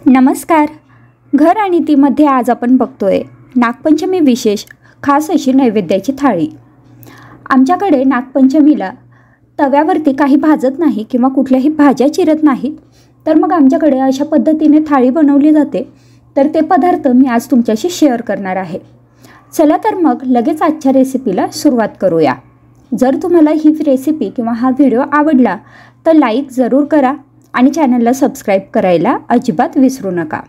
नमस्कार. घर आणि तीमध्ये आज आपण बघतोय नागपंचमी विशेष खास अशी नैवेद्याची थाळी. आमच्याकडे नागपंचमीला तव्यावरती काही भाजत नाही किंवा कुठल्याही भाज्या चिरत नाही, तर मग आमच्याकडे अशा पद्धतीने थाळी बनवली जाते. तर ते पदार्थ मी आज तुमच्याशी शेअर करणार आहे. चला तर मग लगेच आजच्या रेसिपीला सुरुवात करूया. जर तुम्हाला ही रेसिपी किंवा हा व्हिडिओ आवडला तर लाईक जरूर करा आणि चॅनलला सबस्क्राईब करायला अजिबात विसरू नका.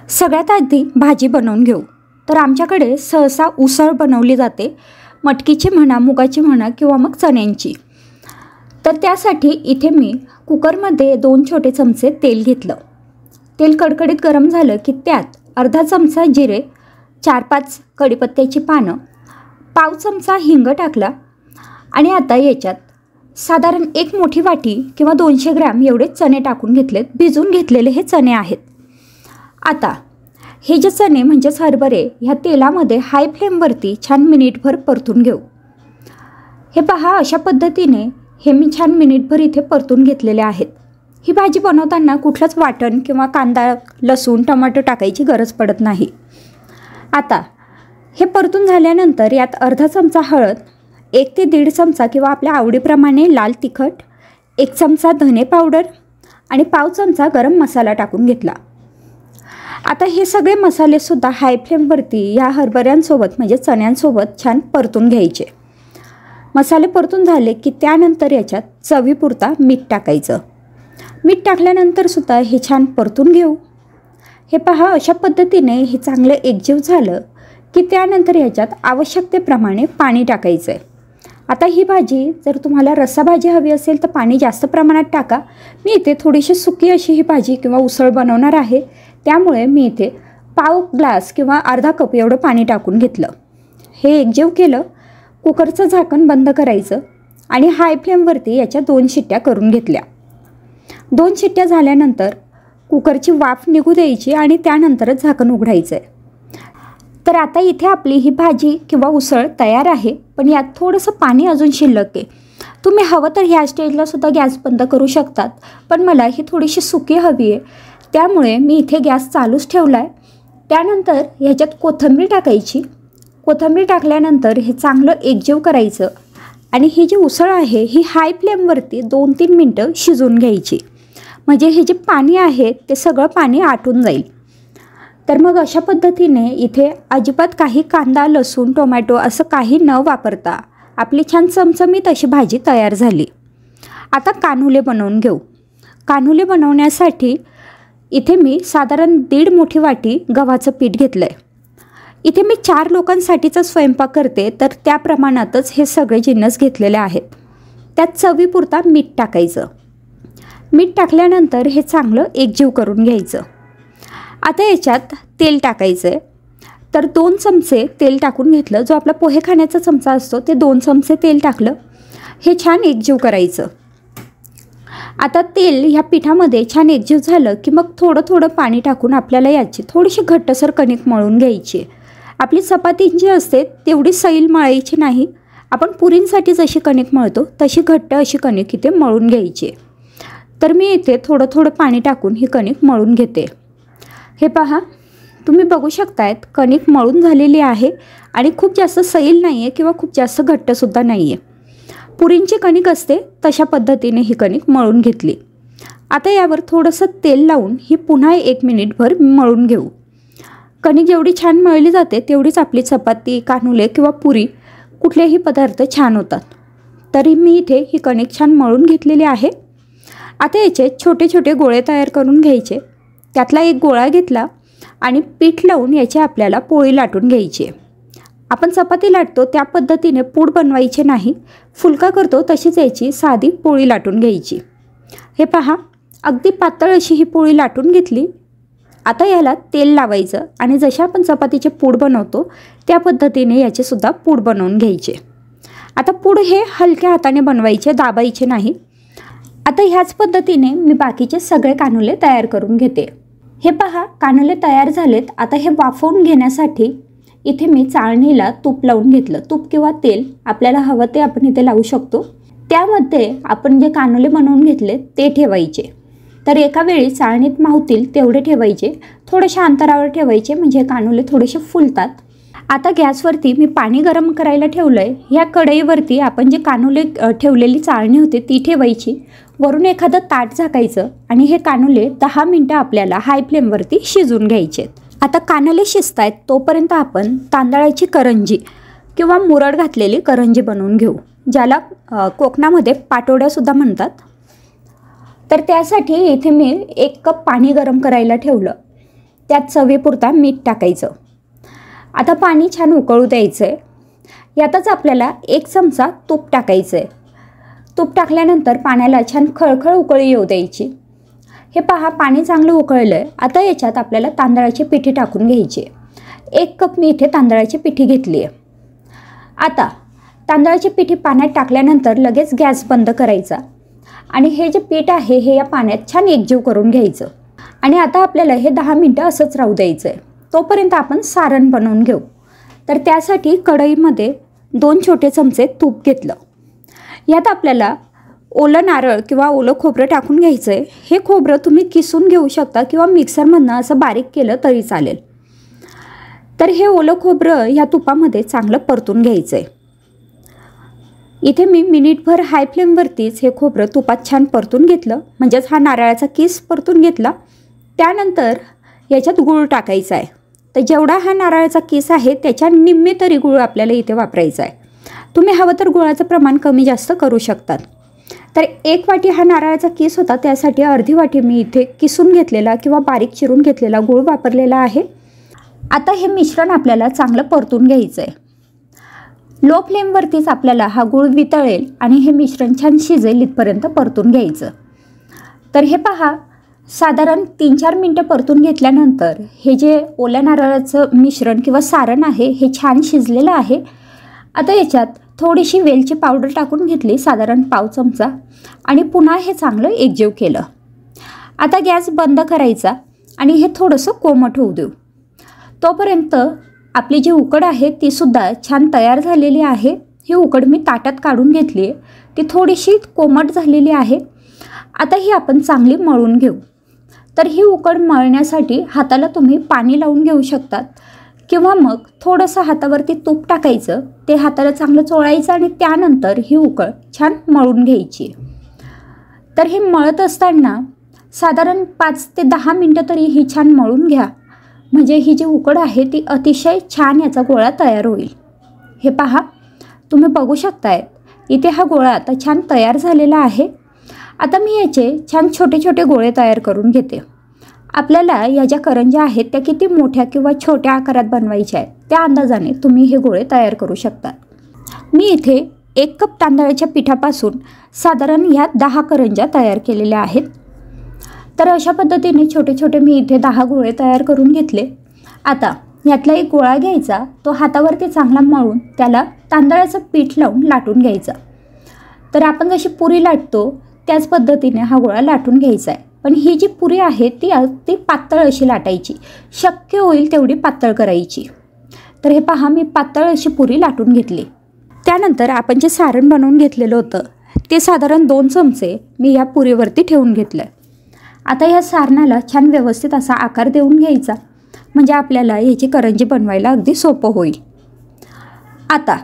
सगळ्यात आधी भाजी बनवून घेऊ. तर आमच्याकडे सहसा उसळ बनवली जाते, मटकीची म्हणा, मुगाची म्हणा किंवा मग चण्यांची. तर त्यासाठी इथे मी कुकरमध्ये 2 छोटे चमचे तेल घेतलं. तेल कडकडीत गरम झालं की त्यात अर्धा चमचा जिरे, 4-5 कढीपत्त्याची पानं, पाव चमचा हिंग टाकला आणि आता याच्यात साधारण 1 मोठी वाटी किंवा 200 ग्रॅम एवढे चणे टाकून घेतलेत. भिजून घेतलेले हे चणे आहेत. आता हे जे चणे म्हणजेच हरभरे ह्या तेलामध्ये हाय फ्लेमवरती छान मिनिटभर परतून घेऊ. हे पहा, अशा पद्धतीने हे मी छान मिनिटभर इथे परतून घेतलेले आहेत. ही भाजी बनवताना कुठलंच वाटण किंवा कांदा, लसूण, टमाटर टाकायची गरज पडत नाही. आता हे परतून झाल्यानंतर यात अर्धा चमचा हळद, 1 ते 1.5 चमचा किंवा आपल्या आवडीप्रमाणे लाल तिखट, 1 चमचा धने पावडर आणि पाव चमचा गरम मसाला टाकून घेतला. आता हे सगळे मसालेसुद्धा हाय फ्लेमवरती या हरभऱ्यांसोबत म्हणजे चण्यांसोबत छान परतून घ्यायचे. मसाले परतून झाले की त्यानंतर याच्यात चवीपुरता मीठ टाकायचं. मीठ टाकल्यानंतरसुद्धा हे छान परतून घेऊ. हे पहा, अशा पद्धतीने हे चांगलं एकजीव झालं की त्यानंतर याच्यात आवश्यकतेप्रमाणे पाणी टाकायचं आहे. आता ही भाजी जर तुम्हाला रस्साभाजी हवी असेल तर पाणी जास्त प्रमाणात टाका. मी इथे थोडीशी सुकी अशी ही भाजी किंवा उसळ बनवणार आहे, त्यामुळे मी इथे पाव ग्लास किंवा अर्धा कप एवढं पाणी टाकून घेतलं. हे एकजीव केलं. कुकरचं झाकण बंद करायचं आणि हाय फ्लेमवरती याच्या 2 शिट्ट्या करून घेतल्या. 2 शिट्ट्या झाल्यानंतर कुकरची वाफ निघू द्यायची आणि त्यानंतरच झाकण उघडायचं आहे. तर आता इथे आपली ही भाजी किंवा उसळ तयार आहे, पण यात थोडंसं पाणी अजून शिल्लक आहे. तुम्ही हवं तर ह्या स्टेजलासुद्धा गॅस बंद करू शकतात, पण मला ही थोडीशी सुकी हवी आहे, त्यामुळे मी इथे गॅस चालूच ठेवला आहे. त्यानंतर ह्याच्यात कोथिंबीर टाकायची. कोथिंबीर टाकल्यानंतर हे चांगलं एकजीव करायचं आणि ही जी उसळ आहे ही हाय फ्लेमवरती 2-3 मिनटं शिजवून घ्यायची, म्हणजे हे जे पाणी आहे ते सगळं पाणी आटून जाईल. तर मग अशा पद्धतीने इथे अजिबात काही कांदा, लसूण, टोमॅटो असं काही न वापरता आपली छान चमचमीत अशी भाजी तयार झाली. आता कान्हुले बनवून घेऊ. कान्हुले बनवण्यासाठी इथे मी साधारण 1.5 मोठी वाटी गव्हाचं पीठ घेतलं आहे. इथे मी 4 लोकांसाठीचा स्वयंपाक करते, तर त्या प्रमाणातच हे सगळे जिन्नस घेतलेले आहेत. त्यात चवीपुरता मीठ टाकायचं. मीठ टाकल्यानंतर हे चांगलं एकजीव करून घ्यायचं. आता याच्यात तेल टाकायचं आहे. तर 2 चमचे तेल टाकून घेतलं. जो आपला पोहे खाण्याचा चमचा असतो ते 2 चमचे तेल टाकलं. हे छान एकजीव करायचं. आता तेल ह्या पिठामध्ये छान एकजीव झालं की मग थोडं थोडं पाणी टाकून आपल्याला याची थोडीशी घट्टसर कणिक मळून घ्यायची. आपली चपाती जी असते तेवढी सैल मळायची नाही. आपण पुरींसाठी जशी कणिक मळतो तशी घट्ट अशी कणिक इथे मळून घ्यायची. तर मी इथे थोडं थोडं पाणी टाकून ही कणिक मळून घेते. हे पहा, तुम्ही बघू शकतायत कणिक मळून झालेली आहे आणि खूप जास्त सैल नाही आहे किंवा खूप जास्त घट्टसुद्धा नाही आहे. पुरींची कणिक असते तशा पद्धतीने ही कणिक मळून घेतली. आता यावर थोडंसं तेल लावून ही पुन्हा 1 मिनिटभर मळून घेऊ. कणिक जेवढी छान मळली जाते तेवढीच आपली चपाती, कान्हुले किंवा पुरी कुठलेही पदार्थ छान होतात. तरी मी इथे ही कणिक छान मळून घेतलेली आहे. आता याचे छोटे छोटे गोळे तयार करून घ्यायचे. त्यातला एक गोळा घेतला आणि पीठ लावून याची आपल्याला पोळी लाटून घ्यायची. आपण चपाती लाटतो त्या पद्धतीने पूड बनवायचे नाही. फुलका करतो तशीच याची साधी पोळी लाटून घ्यायची. हे पहा, अगदी पातळ अशी ही पोळी लाटून घेतली. आता याला तेल लावायचं आणि जशी आपण चपातीचे पूड बनवतो त्या पद्धतीने याचेसुद्धा पूड बनवून घ्यायचे. आता पूड हे हलक्या हाताने बनवायचे, दाबायचे नाही. आता ह्याच पद्धतीने मी बाकीचे सगळे कान्हुले तयार करून घेते. हे पहा, कान्हुले तयार झालेत. आता हे वाफवून घेण्यासाठी इथे मी चाळणीला तूप लावून घेतलं. तूप किंवा तेल आपल्याला हवं ते आपण इथे लावू शकतो. त्यामध्ये आपण जे कान्हुले बनवून घेतले ते ठेवायचे. तर एका वेळी चाळणीत मावतील तेवढे ठेवायचे, थोडेशा अंतरावर ठेवायचे, म्हणजे कानुले थोडेसे फुलतात. आता गॅसवरती मी पाणी गरम करायला ठेवलं आहे. ह्या कढईवरती आपण जे कानुले ठेवलेली चाळणी होती ती ठेवायची, वरून एखादं ताट झाकायचं आणि हे कानुले 10 मिनटं आपल्याला हाय फ्लेमवरती शिजून घ्यायचे. आता कानुले शिजत आहेत तोपर्यंत आपण तांदळाची करंजी किंवा मुरड घातलेली करंजी बनवून घेऊ, ज्याला कोकणामध्ये पाटोड्यासुद्धा म्हणतात. तर त्यासाठी इथे मी 1 कप पाणी गरम करायला ठेवलं. त्यात चवीपुरता मीठ टाकायचं. आता पाणी छान उकळू द्यायचं आहे. यातच आपल्याला 1 चमचा तूप टाकायचं आहे. तूप टाकल्यानंतर पाण्याला छान खळखळ उकळी येऊ द्यायची. हे पहा, पाणी चांगलं उकळलं आहे. आता याच्यात आपल्याला तांदळाची पिठी टाकून घ्यायची. 1 कप मी इथे तांदळाची पिठी घेतली आहे. आता तांदळाची पिठी पाण्यात टाकल्यानंतर लगेच गॅस बंद करायचा आणि हे जे पीठ आहे हे या पाण्यात छान एकजीव करून घ्यायचं. आणि आता आपल्याला हे 10 मिनटं असंच राहू द्यायचं आहे. तोपर्यंत आपण सारण बनवून घेऊ. तर त्यासाठी कढईमध्ये 2 छोटे चमचे तूप घेतलं. यात आपल्याला ओलं नारळ किंवा ओलं खोबरं टाकून घ्यायचं आहे. हे खोबरं तुम्ही किसून घेऊ शकता किंवा मिक्सरमधनं असं बारीक केलं तरी चालेल. तर हे ओलं खोबरं ह्या तुपामध्ये चांगलं परतून घ्यायचं आहे. इथे मी मिनिटभर हाय फ्लेमवरतीच हे खोबरं तुपात छान परतून घेतलं, म्हणजेच हा नारळाचा किस परतून घेतला. त्यानंतर याच्यात गूळ टाकायचा आहे. तर जेवढा हा नारळाचा किस आहे त्याच्या निम्मे तरी गूळ आपल्याला इथे वापरायचा आहे. तुम्ही हवं तर गुळाचं प्रमाण कमी जास्त करू शकतात. तर 1 वाटी हा नारळाचा किस होता, त्यासाठी अर्धी वाटी मी इथे किसून घेतलेला किंवा बारीक चिरून घेतलेला गूळ वापरलेला आहे. आता हे मिश्रण आपल्याला चांगलं परतून घ्यायचं आहे. लो फ्लेमवरतीच आपल्याला हा गूळ वितळेल आणि हे मिश्रण छान शिजेल इथपर्यंत परतून घ्यायचं. तर हे पहा, साधारण 3-4 मिनटं परतून घेतल्यानंतर हे जे ओल्या नारळाचं मिश्रण किंवा सारण आहे हे छान शिजलेलं आहे. आता याच्यात थोडीशी वेलची पावडर टाकून घेतली, साधारण पाव चमचा, आणि पुन्हा हे चांगलं एकजीव केलं. आता गॅस बंद करायचा आणि हे थोडंसं कोमट होऊ देऊ. तोपर्यंत आपली जी उकड आहे तीसुद्धा छान तयार झालेली आहे. ही उकड मी ताटात काढून घेतली आहे. ती थोडीशी कोमट झालेली आहे. आता ही आपण चांगली मळून घेऊ. तर ही उकड मळण्यासाठी हाताला तुम्ही पाणी लावून घेऊ शकतात किंवा मग थोडंसं हातावरती तूप टाकायचं, ते हाताला चांगलं चोळायचं आणि त्यानंतर ही उकड छान मळून घ्यायची. तर हे मळत असताना साधारण 5 ते 10 मिनटं तरी ही छान मळून घ्या, म्हणजे ही जी उकड आहे ती अतिशय छान याचा गोळा तयार होईल. हे पहा, तुम्ही बघू शकताय इथे हा गोळा आता छान तयार झालेला आहे. आता मी याचे छान छोटे छोटे गोळे तयार करून घेते. आपल्याला या ज्या करंज्या आहेत त्या किती मोठ्या किंवा छोट्या आकारात बनवायच्या आहेत त्या अंदाजाने तुम्ही हे गोळे तयार करू शकता. मी इथे 1 कप तांदळाच्या पिठापासून साधारण ह्या 10 करंज्या तयार केलेल्या आहेत. तर अशा पद्धतीने छोटे छोटे मी इथे 10 गोळे तयार करून घेतले. आता यातला एक गोळा घ्यायचा, तो हातावरती चांगला मळून त्याला तांदळाचं पीठ लावून लाटून घ्यायचा. तर आपण जशी पुरी लाटतो त्याच पद्धतीने हा गोळा लाटून घ्यायचा आहे. पण ही जी पुरी आहे ती अगदी पातळ अशी लाटायची, शक्य होईल तेवढी पातळ करायची. तर हे पहा, मी पातळ अशी पुरी लाटून घेतली. त्यानंतर आपण जे सारण बनवून घेतलेलं होतं ते साधारण 2 चमचे मी या पुरीवरती ठेवून घेतलं. आता या सारणाला छान व्यवस्थित असा आकार देऊन घ्यायचा, म्हणजे आपल्याला ह्याची करंजी बनवायला अगदी सोपं होईल. आता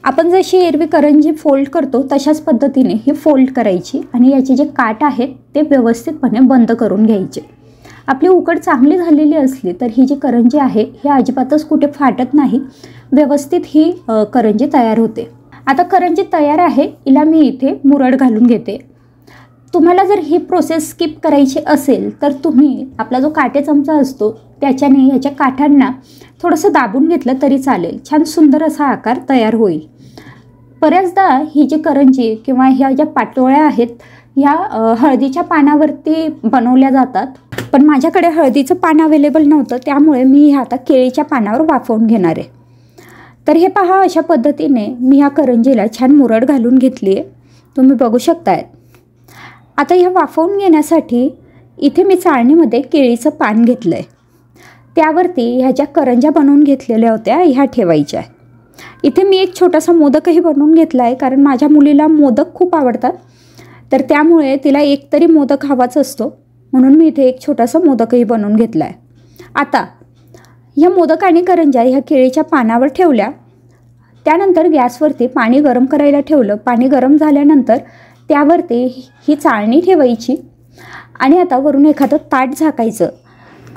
आपण जशी एरवी करंजी फोल्ड करतो तशाच पद्धतीने ही फोल्ड करायची आणि याचे जे काठ आहेत ते व्यवस्थितपणे बंद करून घ्यायचे. आपली उकड चांगली झालेली असली तर ही जी करंजी आहे ही अजिबातच कुठे फाटत नाही, व्यवस्थित ही करंजी तयार होते. आता करंजी तयार आहे, हिला मी इथे मुरड घालून घेते. तुम्हाला जर ही प्रोसेस स्किप करायची असेल तर तुम्ही आपला जो काटे चमचा असतो त्याच्याने ह्याच्या काठांना थोडंसं दाबून घेतलं तरी चालेल. छान सुंदर असा आकार तयार होईल. बऱ्याचदा ही जी करंजी किंवा ह्या ज्या पाटोळ्या आहेत ह्या हळदीच्या पानावरती बनवल्या जातात, पण माझ्याकडे हळदीचं पान अवेलेबल नव्हतं, त्यामुळे मी ह्या आता केळीच्या पानावर वाफवून घेणार आहे. तर हे पहा, अशा पद्धतीने मी ह्या करंजीला छान मुरड घालून घेतली आहे, तुम्ही बघू शकताय. आता ह्या वाफवून घेण्यासाठी इथे मी चाळणीमध्ये केळीचं पान घेतलं आहे. त्यावरती ह्या ज्या करंज्या बनवून घेतलेल्या होत्या ह्या ठेवायच्या. इथे मी एक छोटासा मोदकही बनवून घेतला आहे, कारण माझ्या मुलीला मोदक खूप आवडतात, तर त्यामुळे तिला एक तरी मोदक हवाच असतो. म्हणून मी इथे एक छोटासा मोदकही बनवून घेतला आहे. आता ह्या मोदक आणि करंज्या ह्या केळीच्या पानावर ठेवल्या. त्यानंतर गॅसवरती पाणी गरम करायला ठेवलं. पाणी गरम झाल्यानंतर त्यावरती ही चाळणी ठेवायची आणि आता वरून एखादं ताट झाकायचं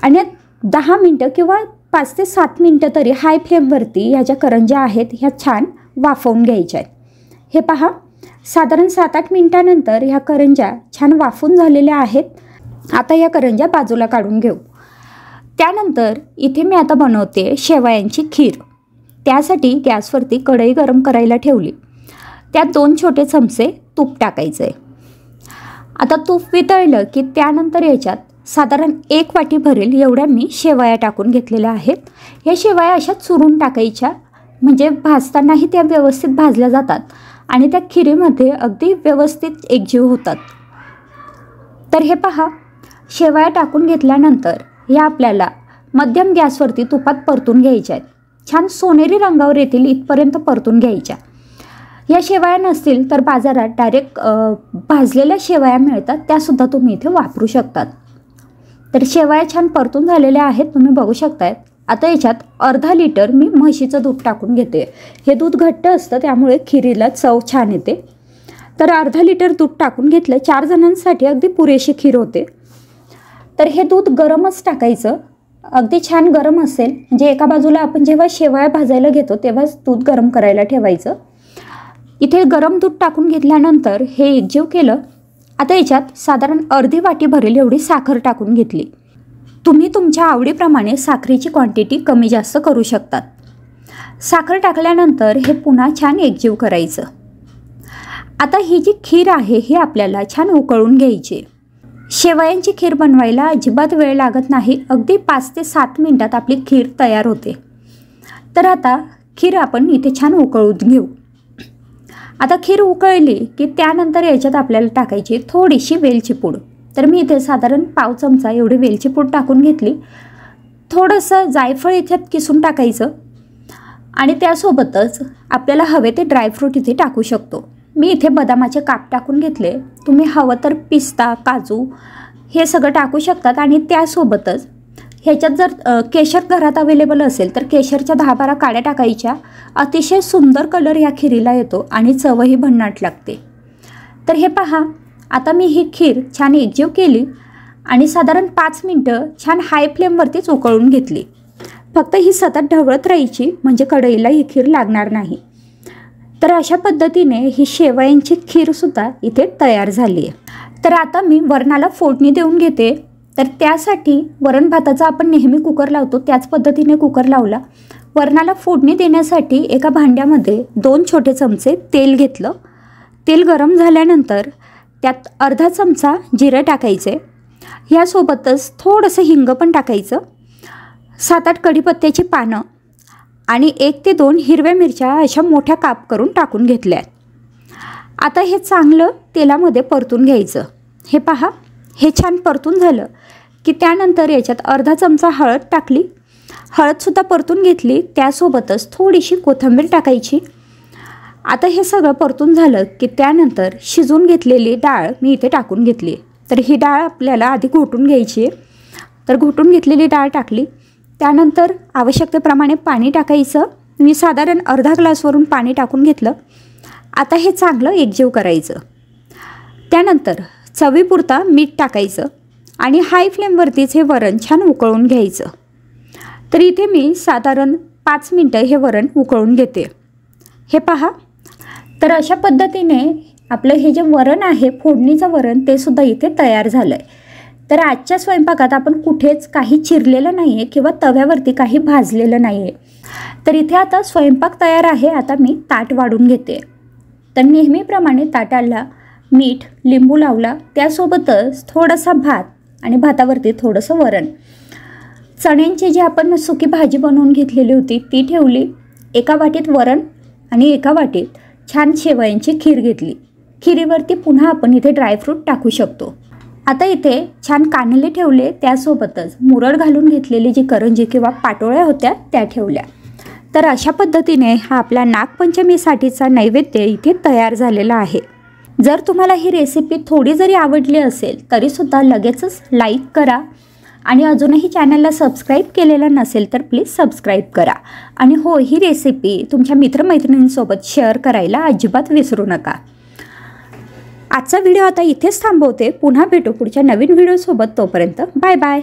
आणि 10 मिनटं किंवा 5 ते 7 मिनटं तरी हाय फ्लेमवरती ह्या ज्या करंज्या आहेत ह्या छान वाफवून घ्यायच्या आहेत. हे पहा, साधारण 7-8 मिनटानंतर ह्या करंज्या छान वाफून झालेल्या आहेत. आता ह्या करंज्या बाजूला काढून घेऊ. त्यानंतर इथे मी आता बनवते शेवयांची खीर. त्यासाठी गॅसवरती कढई गरम करायला ठेवली. त्यात 2 छोटे चमचे तूप टाकायचं आहे. आता तूप वितळलं की त्यानंतर याच्यात साधारण 1 वाटी भरेल एवढ्या मी शेवया टाकून घेतलेल्या आहेत. या शेवया अशा चुरून टाकायच्या, म्हणजे भाजतानाही त्या व्यवस्थित भाजल्या जातात आणि त्या खिरीमध्ये अगदी व्यवस्थित एकजीव होतात. तर हे पहा, शेवया टाकून घेतल्यानंतर या आपल्याला मध्यम गॅसवरती तुपात परतून घ्यायच्या आहेत. छान सोनेरी रंगावर येतील इथपर्यंत परतून घ्यायच्या. या शेवया नसतील तर बाजारात डायरेक्ट भाजलेल्या शेवया मिळतात, त्यासुद्धा तुम्ही इथे वापरू शकतात. तर शेवया छान परतून झालेल्या आहेत, तुम्ही बघू शकताय. आता याच्यात अर्धा लिटर मी म्हशीचं दूध टाकून घेते. हे दूध घट्ट असतं त्यामुळे खिरीला चव छान येते. तर अर्धा लिटर दूध टाकून घेतलं. 4 जणांसाठी अगदी पुरेशी खीर होते. तर हे दूध गरमच टाकायचं, अगदी छान गरम असेल, म्हणजे एका बाजूला आपण जेव्हा शेवया भाजायला घेतो तेव्हाच दूध गरम करायला ठेवायचं. इथे गरम दूध टाकून घेतल्यानंतर हे एकजीव केलं. आता याच्यात साधारण अर्धी वाटी भरेल एवढी साखर टाकून घेतली. तुम्ही तुमच्या आवडीप्रमाणे साखरेची क्वांटिटी कमी जास्त करू शकतात. साखर टाकल्यानंतर हे पुन्हा छान एकजीव करायचं. आता ही जी खीर आहे ही आपल्याला छान उकळून घ्यायची. शेवयांची खीर बनवायला अजिबात वेळ लागत नाही. अगदी 5 ते 7 मिनटात आपली खीर तयार होते. तर आता खीर आपण इथे छान उकळून घेऊ. आता खीर उकळली की त्यानंतर याच्यात आपल्याला टाकायची थोडीशी वेलची पूड. तर मी इथे साधारण पाव चमचा एवढी वेलची पूड टाकून घेतली. थोडंसं जायफळ इथे किसून टाकायचं आणि त्यासोबतच आपल्याला हवे ते ड्रायफ्रूट इथे टाकू शकतो. मी इथे बदामाचे काप टाकून घेतले. तुम्ही हवं तर पिस्ता, काजू हे सगळं टाकू शकतात आणि त्यासोबतच ह्याच्यात जर केशर घरात अवेलेबल असेल तर केशरच्या 10-12 काड्या टाकायच्या. अतिशय सुंदर कलर ह्या खिरीला येतो आणि चवही भन्नाट लागते. तर हे पहा, आता मी ही खीर छान एकजीव केली आणि साधारण 5 मिनटं छान हाय फ्लेमवरतीच उकळून घेतली. फक्त ही सतत ढवळत राहायची, म्हणजे कढईला ही खीर लागणार नाही. तर अशा पद्धतीने ही शेवयांची खीरसुद्धा इथे तयार झाली आहे. तर आता मी वरणाला फोडणी देऊन घेते. तर त्यासाठी वरण भाताचा आपण नेहमी कुकर लावतो त्याच पद्धतीने कुकर लावला. वरणाला फोडणी देण्यासाठी एका भांड्यामध्ये 2 छोटे चमचे तेल घेतलं. तेल गरम झाल्यानंतर त्यात अर्धा चमचा जिरं टाकायचे. ह्यासोबतच थोडंसं हिंग पण टाकायचं. 7-8 कढीपत्त्याची पानं आणि 1 ते 2 हिरव्या मिरच्या अशा मोठ्या काप करून टाकून घेतल्या आहेत. आता हे चांगलं तेलामध्ये परतून घ्यायचं. हे पहा, हे छान परतून झालं की त्यानंतर याच्यात अर्धा चमचा हळद टाकली. हळदसुद्धा परतून घेतली. त्यासोबतच थोडीशी कोथिंबीर टाकायची. आता हे सगळं परतून झालं की त्यानंतर शिजवून घेतलेली डाळ मी इथे टाकून घेतली. तर ही डाळ आपल्याला आधी घोटून घ्यायची आहे. तर घोटून घेतलेली डाळ टाकली. त्यानंतर आवश्यकतेप्रमाणे पाणी टाकायचं. मी साधारण अर्धा ग्लासवरून पाणी टाकून घेतलं. आता हे चांगलं एकजीव करायचं. त्यानंतर चवीपुरता मीठ टाकायचं आणि हाय फ्लेमवरतीच हे वरण छान उकळून घ्यायचं. तर इथे मी साधारण 5 मिनटं हे वरण उकळून घेते. हे पहा, तर अशा पद्धतीने आपलं हे जे वरण आहे फोडणीचं वरण ते सुद्धा इथे तयार झालं आहे. तर आजच्या स्वयंपाकात आपण कुठेच काही चिरलेलं नाही आहे किंवा तव्यावरती काही भाजलेलं नाही आहे. तर इथे आता स्वयंपाक तयार आहे. आता मी ताट वाढून घेते. तर नेहमीप्रमाणे ताटाला मीठ, लिंबू लावला. त्यासोबतच थोडासा भात आणि भातावरती थोडंसं वरण. चण्यांची जी आपण सुकी भाजी बनवून घेतलेली होती ती ठेवली. एका वाटीत वरण आणि एका वाटीत छान शेवयांची खीर घेतली. खिरीवरती पुन्हा आपण इथे ड्रायफ्रूट टाकू शकतो. आता इथे छान कानले ठेवले. त्यासोबतच मुरड घालून घेतलेली जी करंजी किंवा पाटोळ्या होत्या त्या ठेवल्या. तर अशा पद्धतीने हा आपला नागपंचमीसाठीचा नैवेद्य इथे तयार झालेला आहे. जर तुम्हाला ही रेसिपी थोडी जरी आवडली असेल तरीसुद्धा लगेचच लाईक करा आणि अजूनही चॅनलला सबस्क्राईब केलेलं नसेल तर प्लीज सबस्क्राईब करा. आणि हो, ही रेसिपी तुमच्या मित्रमैत्रिणींसोबत शेअर करायला अजिबात विसरू नका. आजचा व्हिडिओ आता इथेच थांबवते. पुन्हा भेटू पुढच्या नवीन व्हिडिओसोबत. तोपर्यंत बाय बाय.